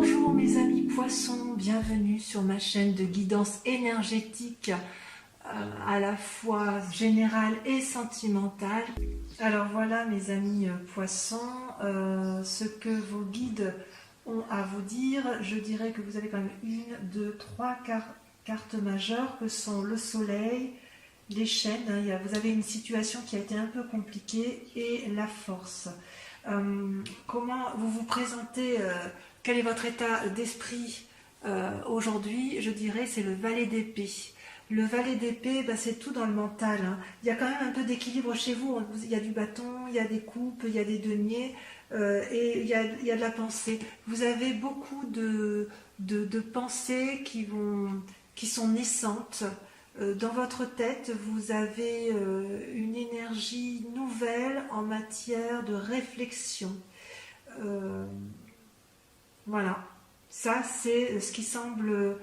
Bonjour mes amis poissons, bienvenue sur ma chaîne de guidance énergétique à la fois générale et sentimentale. Alors voilà mes amis poissons, ce que vos guides ont à vous dire. Je dirais que vous avez quand même une, deux, trois cartes majeures que sont le soleil, les chaînes, vous avez une situation qui a été un peu compliquée, et la force. Comment vous vous présentez, quel est votre état d'esprit aujourd'hui? Je dirais c'est le valet d'épée. Le valet d'épée, c'est tout dans le mental. Il y a quand même un peu d'équilibre chez vous. Il y a du bâton, il y a des coupes, il y a des deniers, et il y a de la pensée. Vous avez beaucoup de pensées qui sont naissantes. Dans votre tête, vous avez une énergie nouvelle en matière de réflexion. Voilà, ça c'est ce qui semble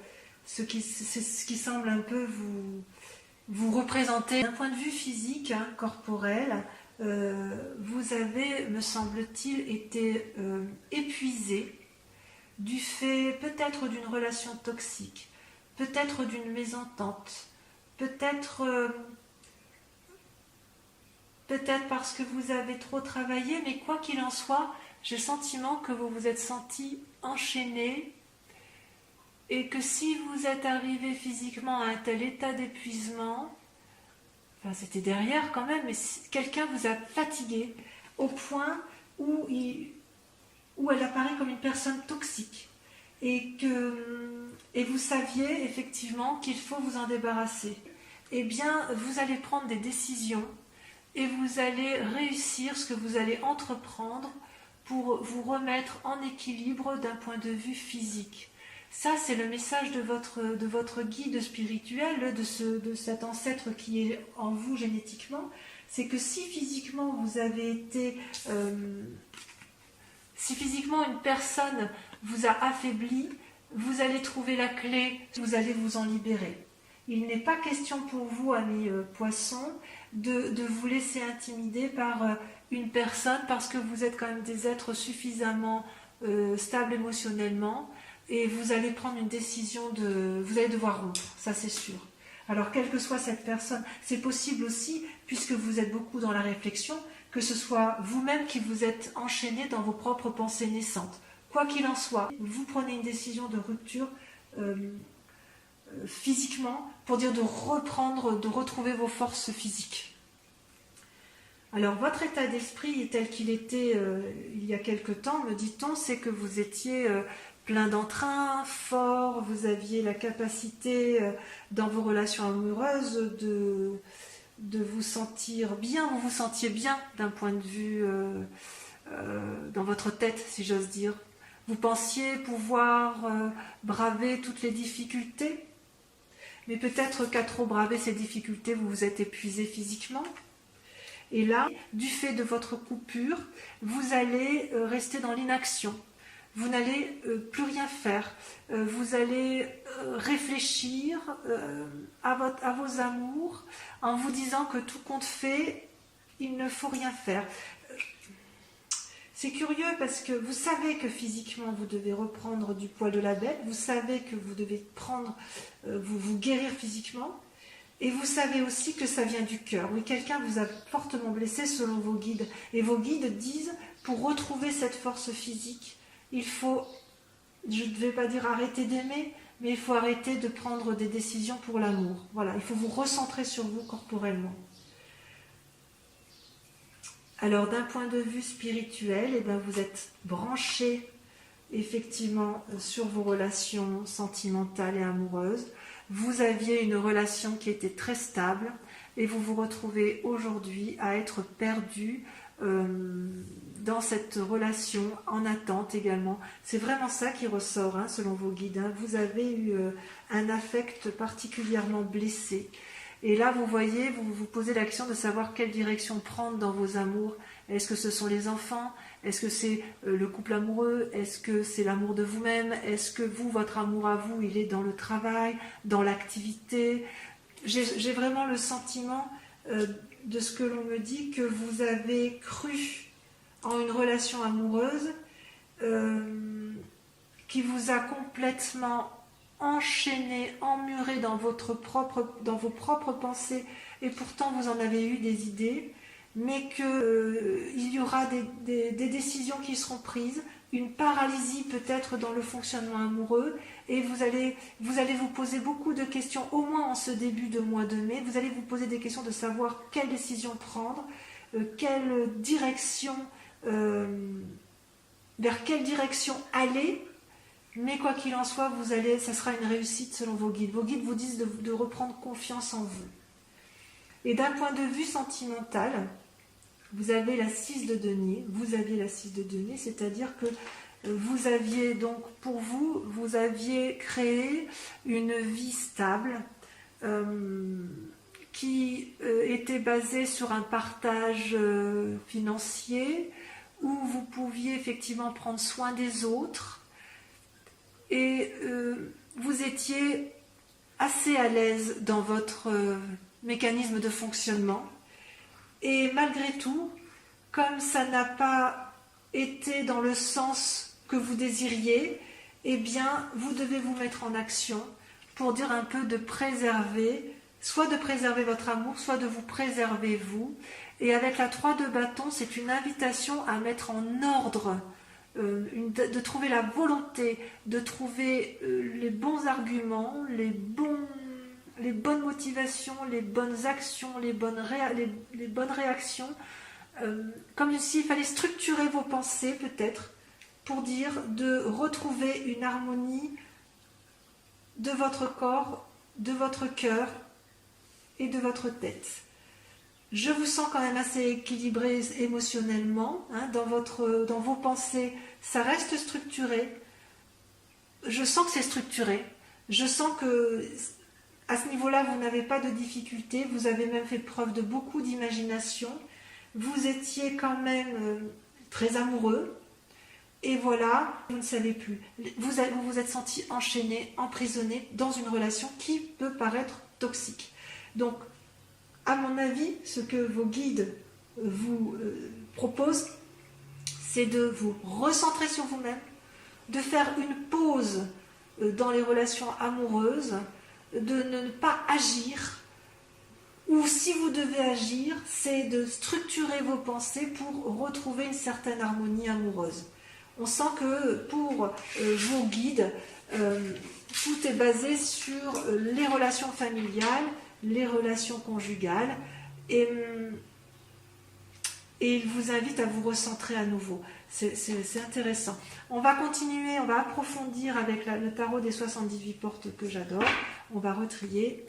un peu vous représenter. D'un point de vue physique, corporel, vous avez, me semble-t-il, été épuisé du fait peut-être d'une relation toxique, peut-être d'une mésentente, peut-être parce que vous avez trop travaillé, mais quoi qu'il en soit, j'ai le sentiment que vous vous êtes senti enchaîné et que si vous êtes arrivé physiquement à un tel état d'épuisement, c'était derrière quand même, mais quelqu'un vous a fatigué au point où elle apparaît comme une personne toxique et vous saviez effectivement qu'il faut vous en débarrasser. Eh bien, vous allez prendre des décisions et vous allez réussir ce que vous allez entreprendre pour vous remettre en équilibre d'un point de vue physique. Ça, c'est le message de votre guide spirituel, de cet ancêtre qui est en vous génétiquement. C'est que si physiquement vous avez été... si physiquement une personne vous a affaibli, vous allez trouver la clé, vous allez vous en libérer. Il n'est pas question pour vous, amis poissons, de vous laisser intimider par une personne parce que vous êtes quand même des êtres suffisamment stables émotionnellement, et vous allez prendre une décision vous allez devoir rompre, ça c'est sûr. Alors quelle que soit cette personne, c'est possible aussi, puisque vous êtes beaucoup dans la réflexion, que ce soit vous-même qui vous êtes enchaîné dans vos propres pensées naissantes. Quoi qu'il en soit, vous prenez une décision de rupture physiquement, pour dire de retrouver vos forces physiques. Alors votre état d'esprit tel qu'il était il y a quelque temps, me dit-on, c'est que vous étiez plein d'entrain, fort, vous aviez la capacité dans vos relations amoureuses de vous sentir bien, vous vous sentiez bien d'un point de vue dans votre tête, si j'ose dire. Vous pensiez pouvoir braver toutes les difficultés, mais peut-être qu'à trop braver ces difficultés, vous vous êtes épuisé physiquement. Et là, du fait de votre coupure, vous allez rester dans l'inaction. Vous n'allez plus rien faire. Vous allez réfléchir à vos amours en vous disant que tout compte fait, il ne faut rien faire. C'est curieux parce que vous savez que physiquement vous devez reprendre du poil de la bête, vous savez que vous devez vous guérir physiquement, et vous savez aussi que ça vient du cœur. Oui, quelqu'un vous a fortement blessé selon vos guides, et vos guides disent, pour retrouver cette force physique, il faut, je ne vais pas dire arrêter d'aimer, mais il faut arrêter de prendre des décisions pour l'amour. Voilà, il faut vous recentrer sur vous corporellement. Alors d'un point de vue spirituel, vous êtes branché effectivement sur vos relations sentimentales et amoureuses. Vous aviez une relation qui était très stable et vous vous retrouvez aujourd'hui à être perdu dans cette relation en attente également. C'est vraiment ça qui ressort selon vos guides. Vous avez eu un affect particulièrement blessé. Et là, vous voyez, vous vous posez la question de savoir quelle direction prendre dans vos amours. Est-ce que ce sont les enfants? Est-ce que c'est le couple amoureux? Est-ce que c'est l'amour de vous-même? Est-ce que votre amour à vous, il est dans le travail, dans l'activité? J'ai vraiment le sentiment de ce que l'on me dit, que vous avez cru en une relation amoureuse qui vous a complètement enchaîné, emmuré dans vos propres pensées, et pourtant vous en avez eu des idées, mais qu'il y aura des décisions qui seront prises, une paralysie peut-être dans le fonctionnement amoureux, et vous allez vous poser beaucoup de questions, au moins en ce début de mois de mai, vous allez vous poser des questions de savoir quelle décision prendre, quelle direction, vers quelle direction aller, mais quoi qu'il en soit, ça sera une réussite selon vos guides. Vos guides vous disent de reprendre confiance en vous. Et d'un point de vue sentimental, vous avez la 6 de denier, c'est-à-dire que vous aviez donc, pour vous, vous aviez créé une vie stable qui était basée sur un partage financier où vous pouviez effectivement prendre soin des autres et vous étiez assez à l'aise dans votre mécanisme de fonctionnement. Et malgré tout, comme ça n'a pas été dans le sens que vous désiriez, eh bien, vous devez vous mettre en action pour dire un peu de préserver, soit de préserver votre amour, soit de vous préserver vous. Et avec la 3 de bâton, c'est une invitation à mettre en ordre, de trouver la volonté, de trouver les bons arguments, les bonnes motivations, les bonnes actions, les bonnes réactions, comme s'il fallait structurer vos pensées peut-être, pour dire de retrouver une harmonie de votre corps, de votre cœur et de votre tête. Je vous sens quand même assez équilibré émotionnellement, hein, dans vos pensées, ça reste structuré. Je sens que c'est structuré, je sens que à ce niveau-là, vous n'avez pas de difficulté, vous avez même fait preuve de beaucoup d'imagination, vous étiez quand même très amoureux, et voilà, vous ne savez plus. Vous vous êtes senti enchaîné, emprisonné dans une relation qui peut paraître toxique. Donc, à mon avis, ce que vos guides vous proposent, c'est de vous recentrer sur vous-même, de faire une pause dans les relations amoureuses, de ne pas agir, ou si vous devez agir, c'est de structurer vos pensées pour retrouver une certaine harmonie amoureuse. On sent que pour vos guides, tout est basé sur les relations familiales, les relations conjugales, et il vous invite à vous recentrer à nouveau. C'est intéressant. On va continuer, on va approfondir avec le tarot des 78 portes que j'adore. On va retrier.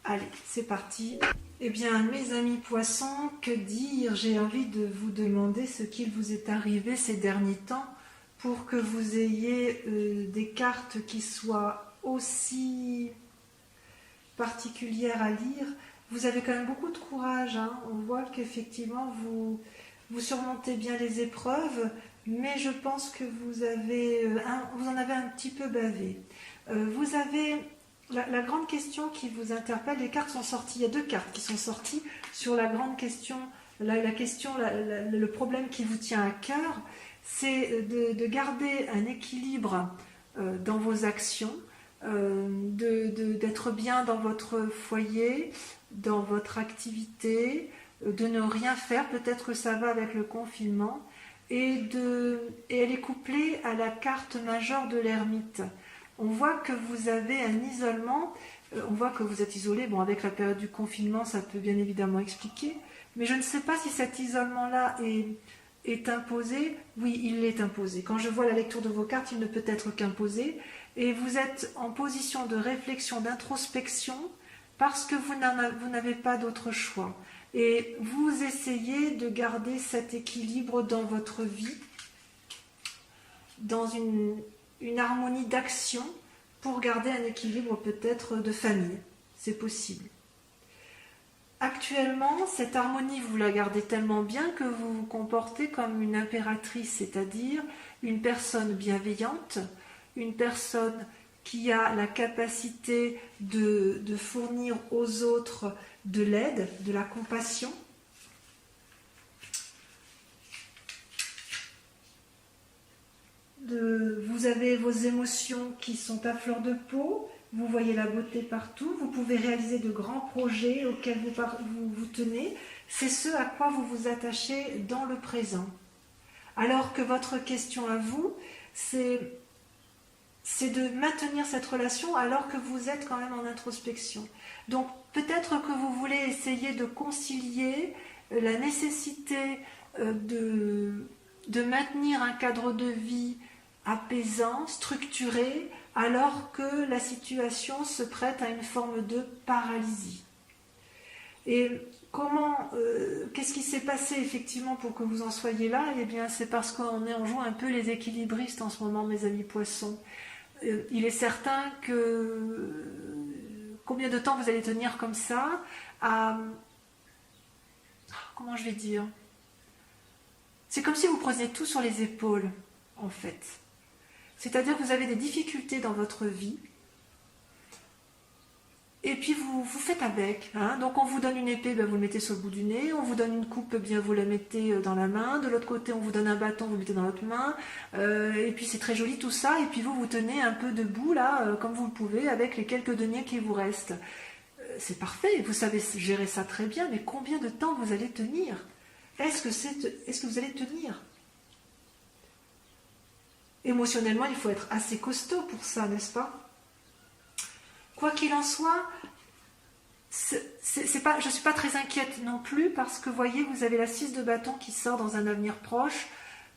Allez, c'est parti. Eh bien, mes amis poissons, que dire? J'ai envie de vous demander ce qu'il vous est arrivé ces derniers temps pour que vous ayez des cartes qui soient aussi particulières à lire. Vous avez quand même beaucoup de courage, hein. On voit qu'effectivement vous surmontez bien les épreuves, mais je pense que vous en avez un petit peu bavé. Vous avez la grande question qui vous interpelle. Les cartes sont sorties, il y a 2 cartes qui sont sorties sur la grande question, le problème qui vous tient à cœur, c'est de garder un équilibre dans vos actions, d'être bien dans votre foyer, dans votre activité, de ne rien faire, peut-être que ça va avec le confinement, et elle est couplée à la carte majeure de l'ermite. On voit que vous avez un isolement, on voit que vous êtes isolé, bon, avec la période du confinement, ça peut bien évidemment expliquer, mais je ne sais pas si cet isolement-là est imposé. Oui, il est imposé. Quand je vois la lecture de vos cartes, il ne peut être qu'imposé, et vous êtes en position de réflexion, d'introspection, parce que vous n'avez pas d'autre choix. Et vous essayez de garder cet équilibre dans votre vie, dans une harmonie d'action, pour garder un équilibre peut-être de famille. C'est possible. Actuellement, cette harmonie, vous la gardez tellement bien que vous vous comportez comme une impératrice, c'est-à-dire une personne bienveillante, une personne qui a la capacité de fournir aux autres de l'aide, de la compassion. vous avez vos émotions qui sont à fleur de peau, vous voyez la beauté partout, vous pouvez réaliser de grands projets auxquels vous tenez. C'est ce à quoi vous vous attachez dans le présent. Alors que votre question à vous, c'est de maintenir cette relation alors que vous êtes quand même en introspection. Donc peut-être que vous voulez essayer de concilier la nécessité de maintenir un cadre de vie apaisant, structuré, alors que la situation se prête à une forme de paralysie. Et qu'est-ce qui s'est passé effectivement pour que vous en soyez là? Eh bien, c'est parce qu'on joue un peu les équilibristes en ce moment, mes amis poissons. Il est certain que combien de temps vous allez tenir comme ça comment je vais dire? C'est comme si vous preniez tout sur les épaules, en fait. C'est-à-dire que vous avez des difficultés dans votre vie, et puis vous faites avec. Hein. Donc on vous donne une épée, ben vous le mettez sur le bout du nez. On vous donne une coupe, bien vous la mettez dans la main. De l'autre côté, on vous donne un bâton, vous le mettez dans l'autre main. Et puis c'est très joli tout ça. Et puis vous tenez un peu debout là, comme vous le pouvez, avec les quelques deniers qui vous restent. C'est parfait, vous savez gérer ça très bien, mais combien de temps vous allez tenir? Est-ce que vous allez tenir? Émotionnellement, il faut être assez costaud pour ça, n'est-ce pas? Quoi qu'il en soit, je ne suis pas très inquiète non plus parce que, voyez, vous avez la 6 de bâton qui sort dans un avenir proche,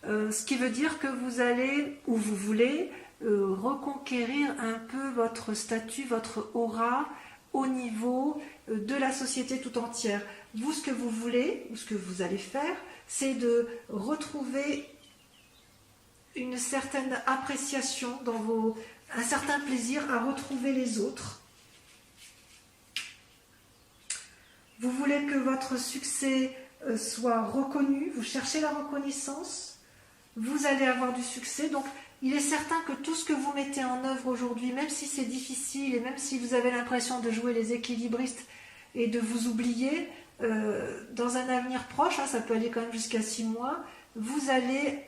ce qui veut dire que vous allez, ou vous voulez, reconquérir un peu votre statut, votre aura au niveau de la société tout entière. Vous, ce que vous voulez, ou ce que vous allez faire, c'est de retrouver une certaine appréciation un certain plaisir à retrouver les autres. Vous voulez que votre succès soit reconnu, vous cherchez la reconnaissance, vous allez avoir du succès. Donc il est certain que tout ce que vous mettez en œuvre aujourd'hui, même si c'est difficile et même si vous avez l'impression de jouer les équilibristes et de vous oublier, dans un avenir proche, ça peut aller quand même jusqu'à 6 mois, vous allez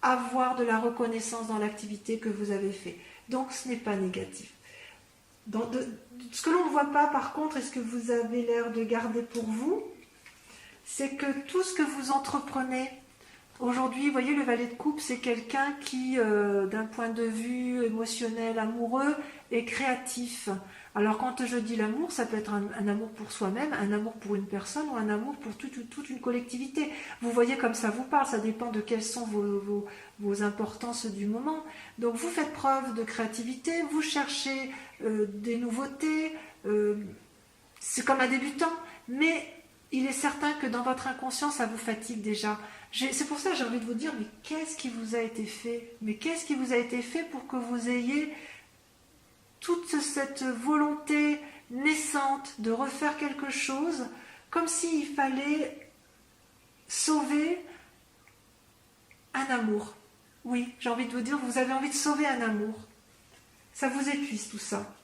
avoir de la reconnaissance dans l'activité que vous avez fait. Donc ce n'est pas négatif. Ce que l'on ne voit pas par contre, et ce que vous avez l'air de garder pour vous, c'est que tout ce que vous entreprenez aujourd'hui, vous voyez, le valet de coupe, c'est quelqu'un qui, d'un point de vue émotionnel, amoureux, est créatif. Alors quand je dis l'amour, ça peut être un amour pour soi-même, un amour pour une personne ou un amour pour toute une collectivité. Vous voyez comme ça vous parle, ça dépend de quelles sont vos importances du moment. Donc vous faites preuve de créativité, vous cherchez des nouveautés, c'est comme un débutant, mais il est certain que dans votre inconscient, ça vous fatigue déjà. C'est pour ça que j'ai envie de vous dire, mais qu'est-ce qui vous a été fait? Mais qu'est-ce qui vous a été fait pour que vous ayez toute cette volonté naissante de refaire quelque chose, comme s'il fallait sauver un amour? Oui, j'ai envie de vous dire, vous avez envie de sauver un amour. Ça vous épuise tout ça.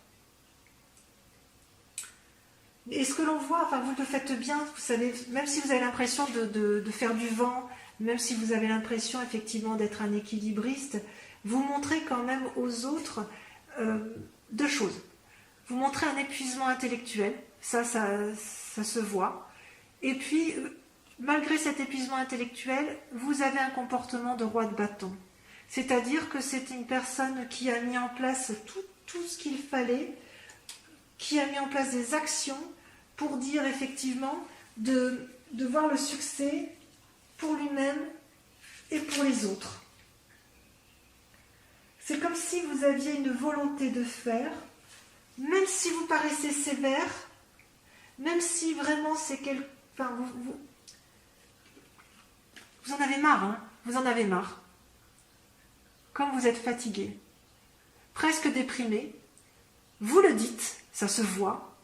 Et ce que l'on voit, enfin vous le faites bien, vous savez, même si vous avez l'impression de faire du vent, même si vous avez l'impression effectivement d'être un équilibriste, vous montrez quand même aux autres deux choses. Vous montrez un épuisement intellectuel, ça se voit. Et puis, malgré cet épuisement intellectuel, vous avez un comportement de roi de bâton. C'est-à-dire que c'est une personne qui a mis en place tout ce qu'il fallait, qui a mis en place des actions pour dire effectivement de voir le succès pour lui-même et pour les autres. C'est comme si vous aviez une volonté de faire, même si vous paraissez sévère, même si vraiment c'est enfin, vous en avez marre, hein, vous en avez marre. Comme vous êtes fatigué, presque déprimé, vous le dites, ça se voit,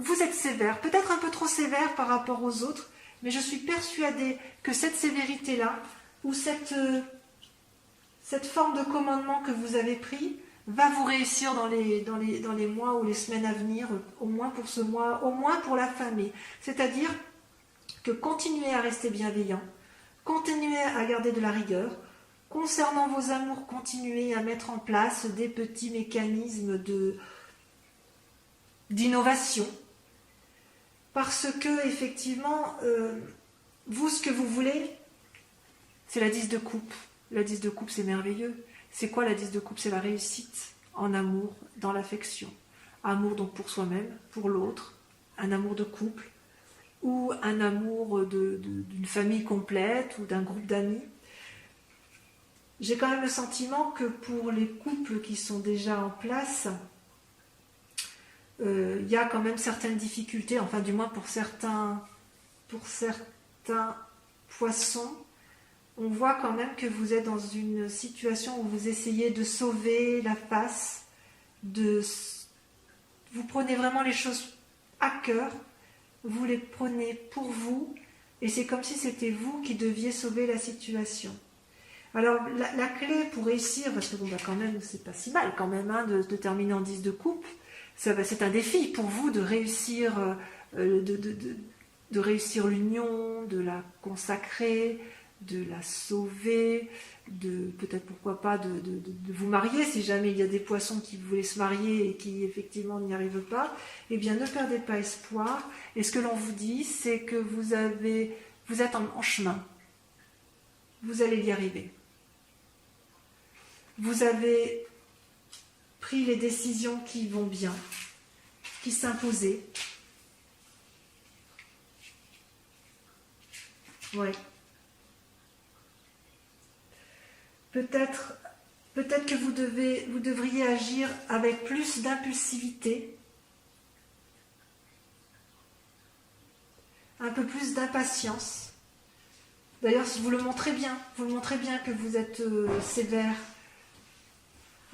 vous êtes sévère, peut-être un peu trop sévère par rapport aux autres, mais je suis persuadée que cette sévérité-là, ou cette forme de commandement que vous avez pris, va vous réussir dans les mois ou les semaines à venir, au moins pour ce mois, au moins pour la famille. C'est-à-dire que continuez à rester bienveillant, continuez à garder de la rigueur, concernant vos amours, continuez à mettre en place des petits mécanismes d'innovation. Parce que, effectivement, vous, ce que vous voulez, c'est la 10 de coupe. La 10 de coupe, c'est merveilleux. C'est quoi la 10 de coupe? C'est la réussite en amour, dans l'affection. Amour donc pour soi-même, pour l'autre, un amour de couple, ou un amour d'une famille complète, ou d'un groupe d'amis. J'ai quand même le sentiment que pour les couples qui sont déjà en place, y a quand même certaines difficultés, enfin du moins pour certains poissons, on voit quand même que vous êtes dans une situation où vous essayez de sauver la face, vous prenez vraiment les choses à cœur, vous les prenez pour vous, et c'est comme si c'était vous qui deviez sauver la situation. Alors la clé pour réussir, parce que bon, quand même c'est pas si mal quand même de terminer en 10 de coupe, c'est un défi pour vous de réussir, de réussir l'union, de la consacrer, de la sauver, peut-être pourquoi pas de vous marier, si jamais il y a des poissons qui voulaient se marier et qui effectivement n'y arrivent pas, eh bien ne perdez pas espoir, et ce que l'on vous dit, c'est que vous êtes en chemin, vous allez y arriver. Vous avez pris les décisions qui vont bien, qui s'imposaient. Ouais. Peut-être que vous devriez agir avec plus d'impulsivité, un peu plus d'impatience. D'ailleurs, vous le montrez bien que vous êtes sévère.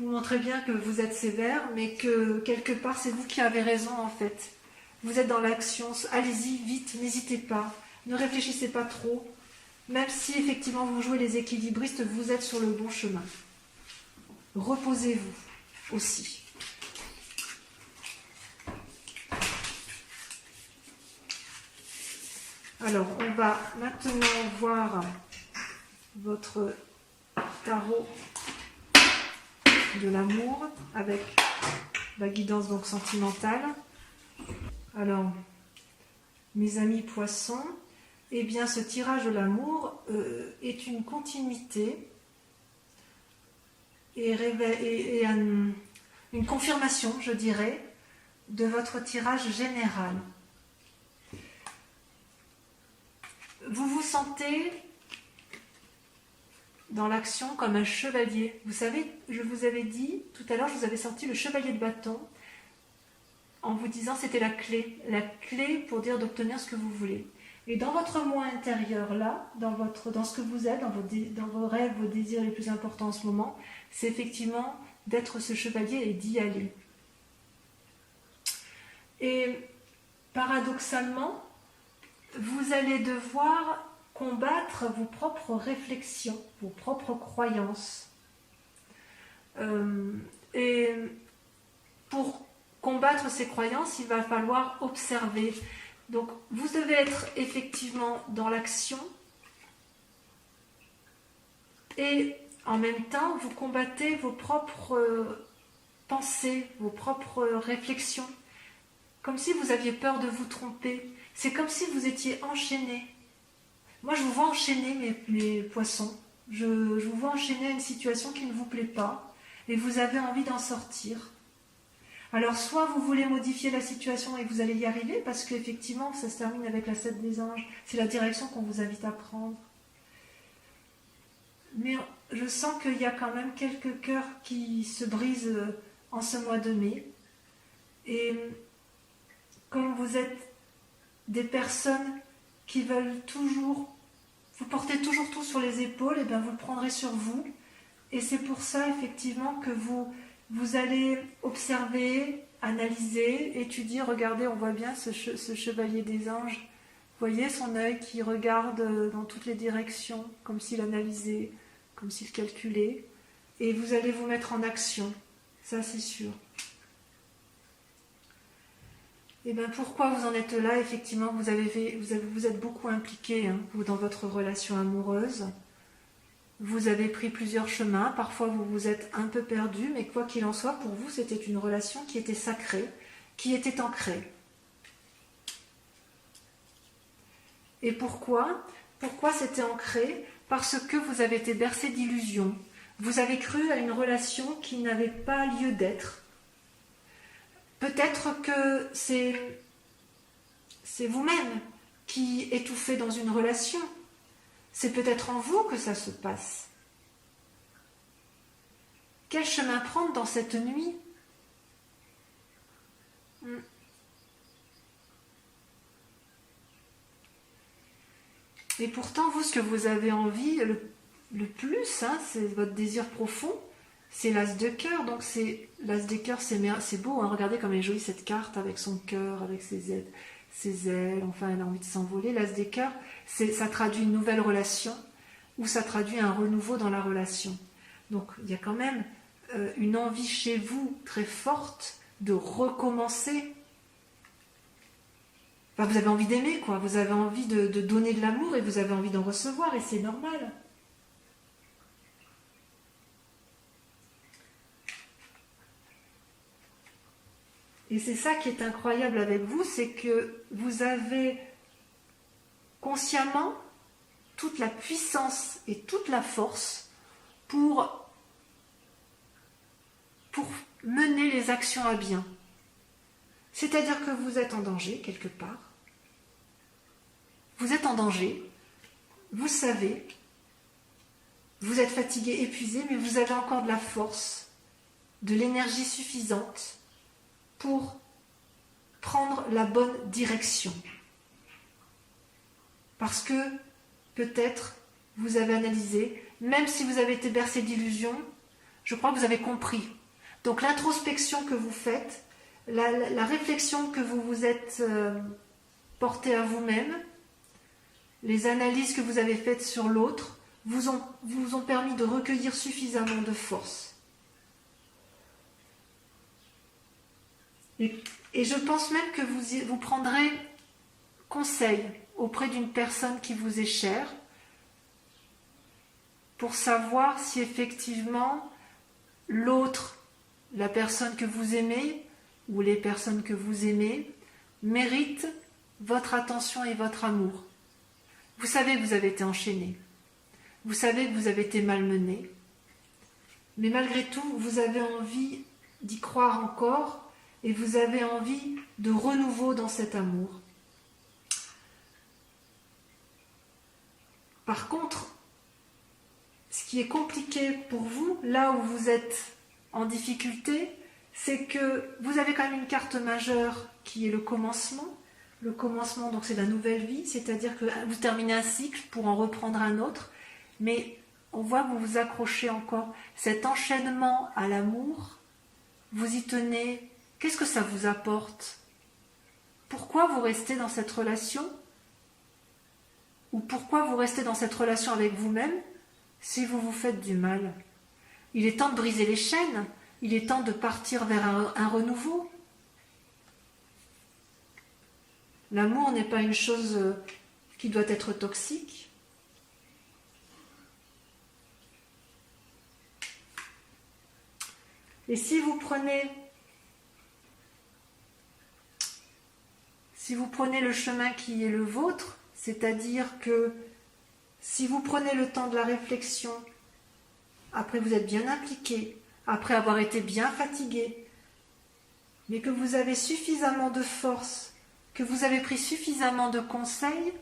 Vous montrez bien que vous êtes sévère, mais que quelque part, c'est vous qui avez raison en fait. Vous êtes dans l'action, allez-y, vite, n'hésitez pas, ne réfléchissez pas trop. Même si effectivement vous jouez les équilibristes, vous êtes sur le bon chemin. Reposez-vous aussi. Alors, on va maintenant voir votre tarot de l'amour avec la guidance donc sentimentale. Alors, mes amis poissons, eh bien ce tirage de l'amour est une continuité et une confirmation, je dirais, de votre tirage général. Vous vous sentez dans l'action comme un chevalier. Vous savez, je vous avais dit, tout à l'heure, je vous avais sorti le chevalier de bâton en vous disant c'était la clé pour dire d'obtenir ce que vous voulez. Et dans votre moi intérieur, là, dans ce que vous êtes, dans vos rêves, vos désirs les plus importants en ce moment, c'est effectivement d'être ce chevalier et d'y aller. Et paradoxalement, vous allez devoir combattre vos propres réflexions, vos propres croyances. Et pour combattre ces croyances, il va falloir observer. Donc, vous devez être effectivement dans l'action et en même temps, vous combattez vos propres pensées, vos propres réflexions, comme si vous aviez peur de vous tromper. C'est comme si vous étiez enchaîné. Moi, je vous vois enchaîner, mes poissons. Je vous vois enchaîner à une situation qui ne vous plaît pas et vous avez envie d'en sortir. Alors, soit vous voulez modifier la situation et vous allez y arriver, parce qu'effectivement, ça se termine avec la 7 des anges. C'est la direction qu'on vous invite à prendre. Mais je sens qu'il y a quand même quelques cœurs qui se brisent en ce mois de mai. Et comme vous êtes des personnes qui veulent toujours, vous portez toujours tout sur les épaules, et bien vous le prendrez sur vous. Et c'est pour ça, effectivement, que vous allez observer, analyser, étudier, regarder, on voit bien ce chevalier des anges. Vous voyez son œil qui regarde dans toutes les directions, comme s'il analysait, comme s'il calculait. Et vous allez vous mettre en action, ça c'est sûr. Et bien pourquoi vous en êtes là? Effectivement, vous êtes beaucoup impliqué dans votre relation amoureuse. Vous avez pris plusieurs chemins, parfois vous vous êtes un peu perdu, mais quoi qu'il en soit, pour vous, c'était une relation qui était sacrée, qui était ancrée. Et pourquoi? Pourquoi c'était ancré? Parce que vous avez été bercé d'illusions. Vous avez cru à une relation qui n'avait pas lieu d'être. Peut-être que c'est vous-même qui étouffez dans une relation. C'est peut-être en vous que ça se passe. Quel chemin prendre dans cette nuit? Et pourtant, vous, ce que vous avez envie le plus, hein, c'est votre désir profond, c'est l'as de cœur. Donc l'as des cœurs, c'est beau, hein, regardez comme elle est jolie cette carte avec son cœur, avec ses ailes, enfin elle a envie de s'envoler. L'as des cœurs, ça traduit une nouvelle relation, ou ça traduit un renouveau dans la relation. Donc il y a quand même une envie chez vous très forte de recommencer. Enfin, vous avez envie d'aimer, quoi. Vous avez envie de donner de l'amour et vous avez envie d'en recevoir, et c'est normal. Et c'est ça qui est incroyable avec vous, c'est que vous avez consciemment toute la puissance et toute la force pour mener les actions à bien. C'est-à-dire que vous êtes en danger quelque part. Vous êtes en danger, vous savez, vous êtes fatigué, épuisé, mais vous avez encore de la force, de l'énergie suffisante pour prendre la bonne direction. Parce que peut-être vous avez analysé, même si vous avez été bercé d'illusions, je crois que vous avez compris. Donc l'introspection que vous faites, la réflexion que vous vous êtes portée à vous-même, les analyses que vous avez faites sur l'autre, vous ont permis de recueillir suffisamment de force. Et je pense même que vous prendrez conseil auprès d'une personne qui vous est chère pour savoir si effectivement l'autre, la personne que vous aimez ou les personnes que vous aimez, méritent votre attention et votre amour. Vous savez que vous avez été enchaîné, vous savez que vous avez été malmené, mais malgré tout, vous avez envie d'y croire encore et vous avez envie de renouveau dans cet amour. Par contre, ce qui est compliqué pour vous, là où vous êtes en difficulté, c'est que vous avez quand même une carte majeure qui est le commencement. Le commencement, donc c'est la nouvelle vie, c'est-à-dire que vous terminez un cycle pour en reprendre un autre, mais on voit que vous vous accrochez encore. Cet enchaînement à l'amour, vous y tenez. Qu'est-ce que ça vous apporte? Pourquoi vous restez dans cette relation? Ou pourquoi vous restez dans cette relation avec vous-même si vous vous faites du mal? Il est temps de briser les chaînes, il est temps de partir vers un renouveau. L'amour n'est pas une chose qui doit être toxique. Et si vous prenez le chemin qui est le vôtre, c'est-à-dire que si vous prenez le temps de la réflexion, après vous êtes bien impliqué, après avoir été bien fatigué, mais que vous avez suffisamment de force, que vous avez pris suffisamment de conseils,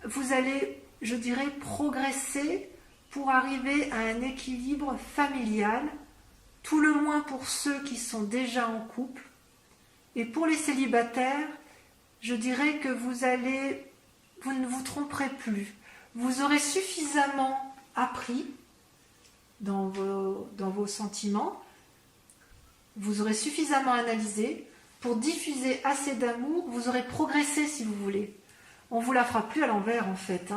vous allez, je dirais, progresser pour arriver à un équilibre familial, tout le moins pour ceux qui sont déjà en couple. Et pour les célibataires, je dirais que vous ne vous tromperez plus. Vous aurez suffisamment appris dans vos sentiments, vous aurez suffisamment analysé pour diffuser assez d'amour, vous aurez progressé si vous voulez. On ne vous la fera plus à l'envers en fait.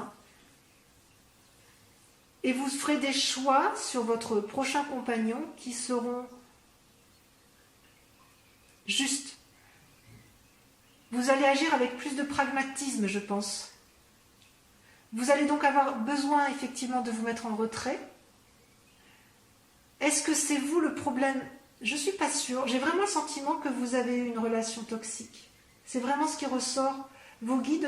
Et vous ferez des choix sur votre prochain compagnon qui seront justes. Vous allez agir avec plus de pragmatisme, je pense. Vous allez donc avoir besoin effectivement de vous mettre en retrait. Est-ce que c'est vous le problème? Je ne suis pas sûre. J'ai vraiment le sentiment que vous avez eu une relation toxique. C'est vraiment ce qui ressort. Vos guides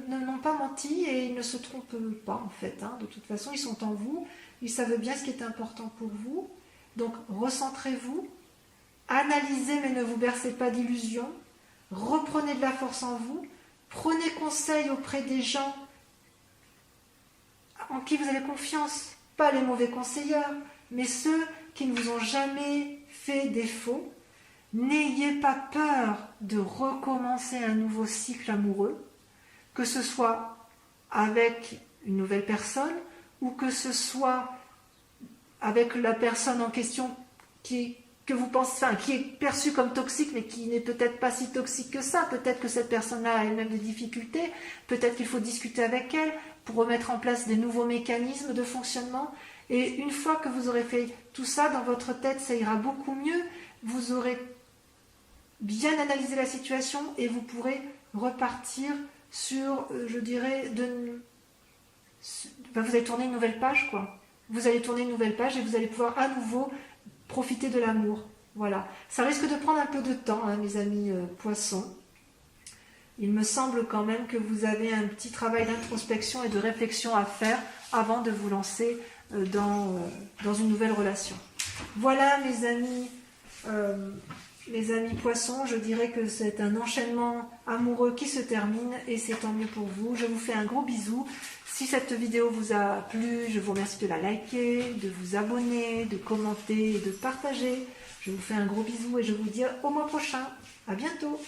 n'ont pas menti et ils ne se trompent pas en fait. Hein. De toute façon, ils sont en vous. Ils savent bien ce qui est important pour vous. Donc, recentrez-vous. Analysez mais ne vous bercez pas d'illusions. Reprenez de la force en vous. Prenez conseil auprès des gens en qui vous avez confiance. Pas les mauvais conseilleurs, mais ceux qui ne vous ont jamais fait défaut. N'ayez pas peur de recommencer un nouveau cycle amoureux, que ce soit avec une nouvelle personne ou que ce soit avec la personne en question que vous pensez, enfin, qui est perçue comme toxique mais qui n'est peut-être pas si toxique que ça. Peut-être que cette personne-là a elle-même des difficultés, peut-être qu'il faut discuter avec elle pour remettre en place des nouveaux mécanismes de fonctionnement. Et une fois que vous aurez fait tout ça dans votre tête, ça ira beaucoup mieux. Vous aurez bien analysé la situation et vous pourrez repartir sur, je dirais, vous allez tourner une nouvelle page, quoi. Vous allez tourner une nouvelle page et vous allez pouvoir à nouveau profiter de l'amour. Voilà. Ça risque de prendre un peu de temps, hein, mes amis poissons. Il me semble quand même que vous avez un petit travail d'introspection et de réflexion à faire avant de vous lancer dans une nouvelle relation. Voilà, mes amis poissons, je dirais que c'est un enchaînement amoureux qui se termine et c'est tant mieux pour vous. Je vous fais un gros bisou. Si cette vidéo vous a plu, je vous remercie de la liker, de vous abonner, de commenter et de partager. Je vous fais un gros bisou et je vous dis au mois prochain. À bientôt.